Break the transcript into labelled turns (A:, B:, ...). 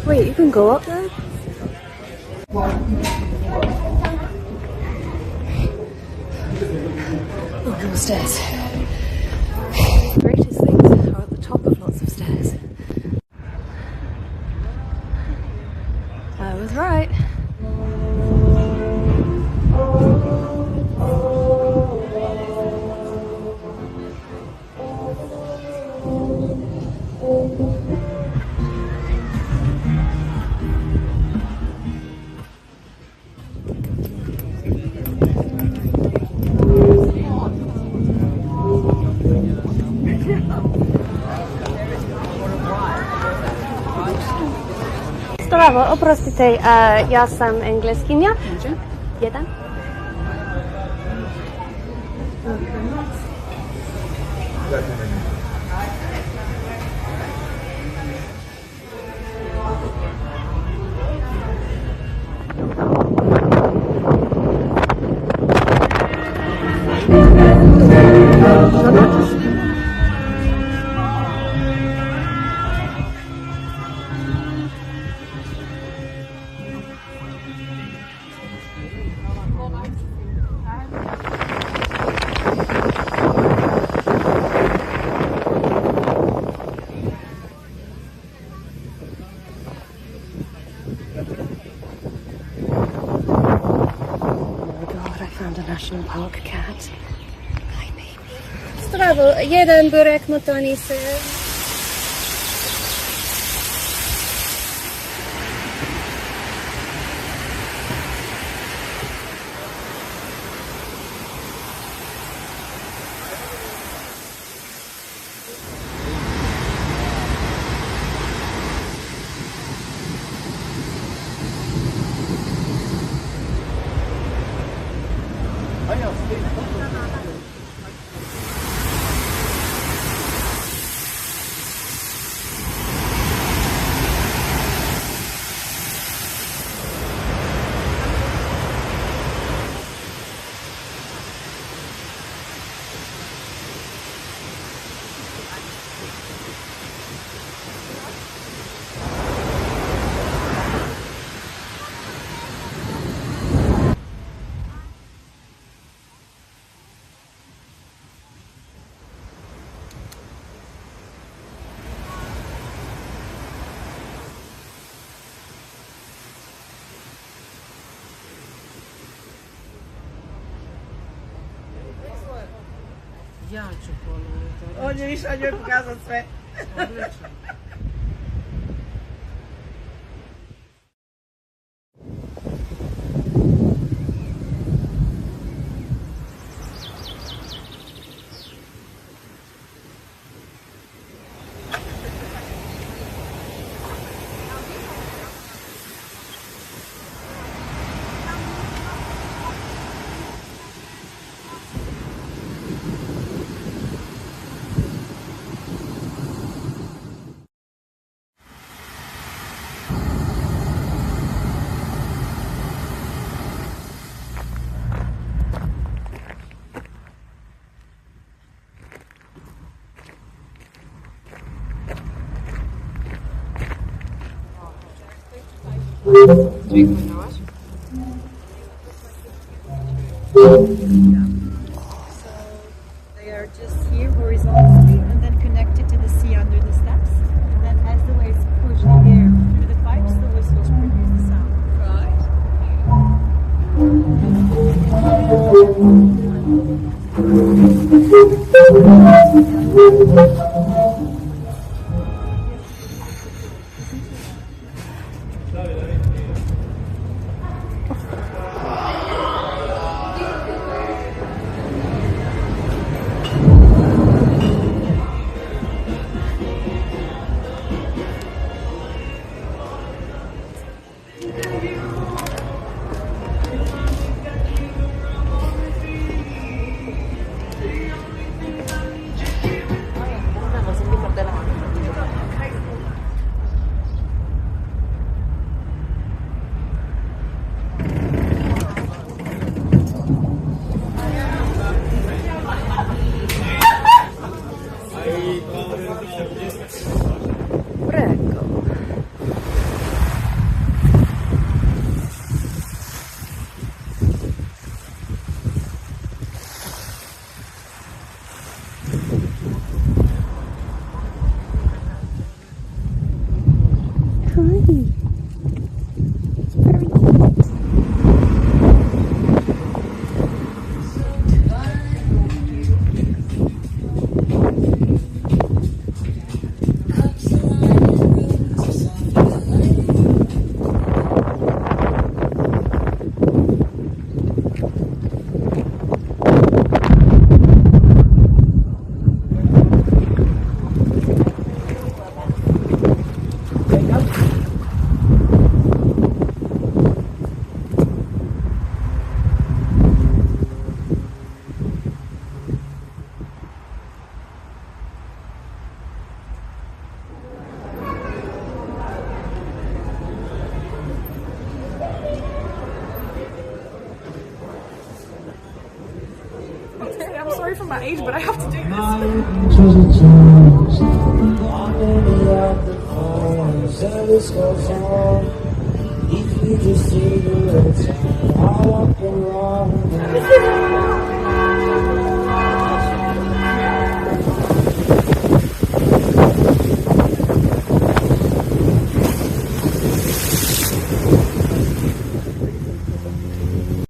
A: Wait, you can go up there? Oh, more stairs. The greatest things are at the top of lots of stairs. I was right. Zdrowo, oprostite, ja sam angielskinia. Jeden. National Park cat. Hi, baby. Zdrowo, jeden burek, mutoni syr.
B: Ja ću ponoviti.
C: On je više njoj pokazat sve.
B: Odlično.
C: They are just here horizontally and then connected to the sea under the steps. And then as the waves push the air through the pipes, the whistles produce the sound.
D: sorry for my age, but I have to do this.
E: If you just see the red sign, I'll walk around.